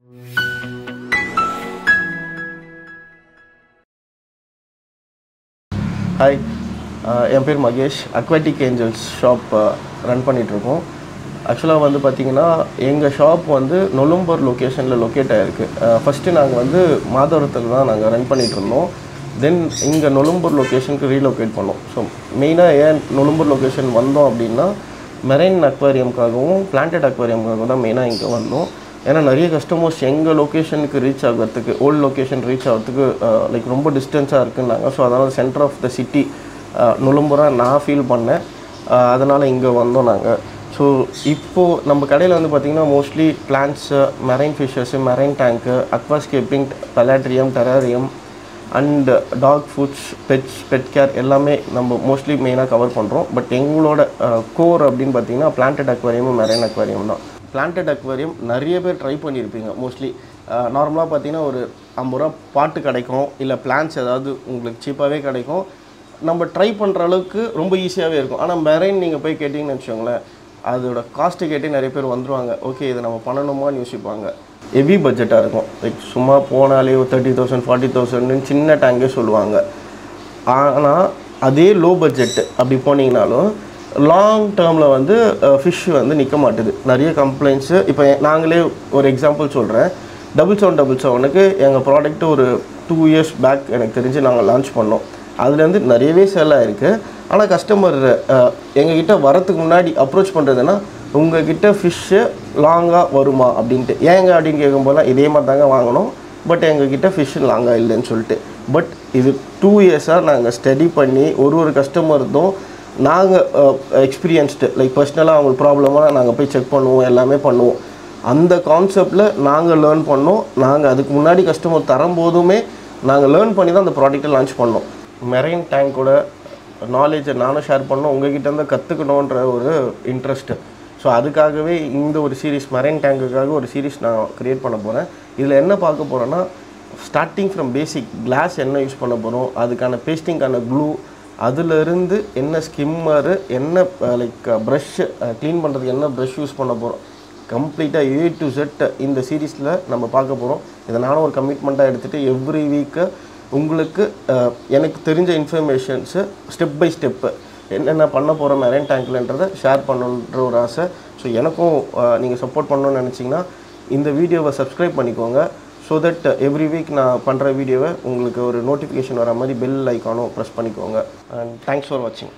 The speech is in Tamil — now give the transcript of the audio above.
Hi, என் பேர் Mahesh. Aquatic angels shop run பண்ணிகிட்ருக்கோம். ஆக்சுவலாக வந்து பார்த்திங்கன்னா எங்கள் ஷாப் வந்து நொலும்பூர் லொக்கேஷனில் லொக்கேட் ஆகிருக்கு. ஃபஸ்ட்டு நாங்கள் வந்து மாதவரத்தில் தான் நாங்கள் ரன் பண்ணிகிட்ருந்தோம். தென் இங்கே நொலும்பூர் லொக்கேஷனுக்கு ரீலொக்கேட் பண்ணோம். ஸோ மெயினாக ஏன் நொலும்பூர் லொக்கேஷன் வந்தோம் அப்படின்னா மெரைன் அக்வாரியமுக்காகவும் பிளான்டட் அக்வாரியமுக்காகவும் தான் மெயினாக இங்கே வந்தோம். ஏன்னா நிறைய கஸ்டமர்ஸ் எங்கள் லொக்கேஷனுக்கு ரீச் ஆகிறதுக்கு ஓல்டு லொக்கேஷன் ரீச் ஆகிறதுக்கு லைக் ரொம்ப டிஸ்டன்ஸாக இருக்குன்னாங்க. ஸோ அதனால் சென்டர் ஆஃப் த சிட்டி நொலும்பூராக நான் ஃபீல் பண்ணேன். அதனால் இங்கே வந்தோம் நாங்கள். ஸோ இப்போது நம்ம கடையில் வந்து பார்த்திங்கன்னா mostly plants, marine fishes, marine tank, aquascaping, paludarium, terrarium and dog foods, pet care எல்லாமே நம்ம மோஸ்ட்லி மெயினாக கவர் பண்ணுறோம். பட் எங்களோட கோர் அப்படின்னு பார்த்திங்கன்னா பிளான்டட் அக்வாரியமும் மெரைன் அக்வாரியம் தான். பிளான்டட் அக்வாரியம் நிறைய பேர் ட்ரை பண்ணியிருப்பீங்க. மோஸ்ட்லி நார்மலாக பார்த்திங்கன்னா ஒரு 50 ரூபா பாட்டு கிடைக்கும், இல்லை பிளான்ஸ் ஏதாவது உங்களுக்கு சீப்பாகவே கிடைக்கும். நம்ம ட்ரை பண்ணுற அளவுக்கு ரொம்ப ஈஸியாகவே இருக்கும். ஆனால் மெரைன் நீங்கள் போய் கேட்டிங்கன்னு வச்சுக்கோங்களேன், அதோட காஸ்ட்டு கேட்டு நிறைய பேர் வந்துடுவாங்க. ஓகே இதை நம்ம பண்ணணுமான்னு யோசிப்பாங்க. ஹெவி பட்ஜெட்டாக இருக்கும். லைக் சும்மா போனாலே ஒரு 30,000 40,000 சின்ன டேங்கே சொல்லுவாங்க. ஆனால் அதே லோ பட்ஜெட்டு அப்படி போனீங்கனாலும் லாங் டேர்மில் வந்து ஃபிஷ் வந்து நிற்க மாட்டுது. நிறைய கம்ப்ளைண்ட்ஸு. இப்போ நாங்களே ஒரு எக்ஸாம்பிள் சொல்கிறேன். 7777க்கு எங்கள் ப்ராடக்ட்டு ஒரு 2 இயர்ஸ் பேக் எனக்கு தெரிஞ்சு நாங்கள் லான்ச் பண்ணோம். அதுலேருந்து நிறையவே சேல் ஆகிருக்கு. ஆனால் கஸ்டமர் எங்ககிட்ட வரத்துக்கு முன்னாடி அப்ரோச் பண்ணுறதுன்னா உங்கள்கிட்ட ஃபிஷ்ஷு லாங்காக வருமா அப்படின்ட்டு. ஏங்க அப்படின்னு கேட்கும்போதெல்லாம் இதே மாதிரி தாங்க வாங்கணும், பட் எங்ககிட்ட ஃபிஷ்ஷு லாங்காக இல்லைன்னு சொல்லிட்டு. பட் இது 2 இயர்ஸாக நாங்கள் ஸ்டடி பண்ணி ஒரு கஸ்டமர்தும் நாங்கள் எக்ஸ்பீரியன்ஸ்டு லைக் பர்சனலாக அவங்களுக்கு ப்ராப்ளமாக நாங்கள் போய் செக் பண்ணுவோம், எல்லாமே பண்ணுவோம். அந்த கான்செப்டில் நாங்கள் லேர்ன் பண்ணோம். நாங்கள் அதுக்கு முன்னாடி கஸ்டமர் தரும்போதுமே நாங்கள் லேர்ன் பண்ணி தான் அந்த ப்ராடக்ட்டை லான்ச் பண்ணோம். மெரைன் டேங்கோட நாலேஜை நானும் ஷேர் பண்ணோம், உங்கள்கிட்ட கற்றுக்கணுன்ற ஒரு இன்ட்ரெஸ்ட்டு. ஸோ அதுக்காகவே இந்த ஒரு சீரீஸ் மெரைன் டேங்குக்காக ஒரு சீரீஸ் நான் க்ரியேட் பண்ண போகிறேன். இதில் என்ன பார்க்க போகிறேன்னா ஸ்டார்டிங் ஃப்ரம் பேசிக் கிளாஸ் என்ன யூஸ் பண்ண போகிறோம், அதுக்கான பேஸ்டிங்கான க்ளூ, அதிலிருந்து என்ன ஸ்கிம்மரு, என்ன லைக் ப்ரஷ் க்ளீன் பண்ணுறதுக்கு என்ன ப்ரஷ் யூஸ் பண்ண போகிறோம், கம்ப்ளீட்டாக A to Z இந்த சீரீஸில் நம்ம பார்க்க போகிறோம். இதை நானும் ஒரு கமிட்மெண்ட்டாக எடுத்துகிட்டு எவ்ரி வீக்கு உங்களுக்கு எனக்கு தெரிஞ்ச இன்ஃபர்மேஷன்ஸு ஸ்டெப் பை ஸ்டெப்பு என்னென்ன பண்ண போகிறோம் மெரைன் டேங்க்லன்றதை ஷேர் பண்ணணுன்ற ஒரு ஆசை. ஸோ எனக்கும் நீங்கள் சப்போர்ட் பண்ணணும்னு நினச்சிங்கன்னா இந்த வீடியோவை சப்ஸ்கிரைப் பண்ணிக்கோங்க. ஸோ தட் எவ்ரி வீக் நான் பண்ணுற வீடியோவை உங்களுக்கு ஒரு நோட்டிஃபிகேஷன் வர மாதிரி பெல் ஐக்கானும் ப்ரெஸ் பண்ணிக்கோங்க. அண்ட் தேங்க்ஸ் ஃபார் வாட்சிங்.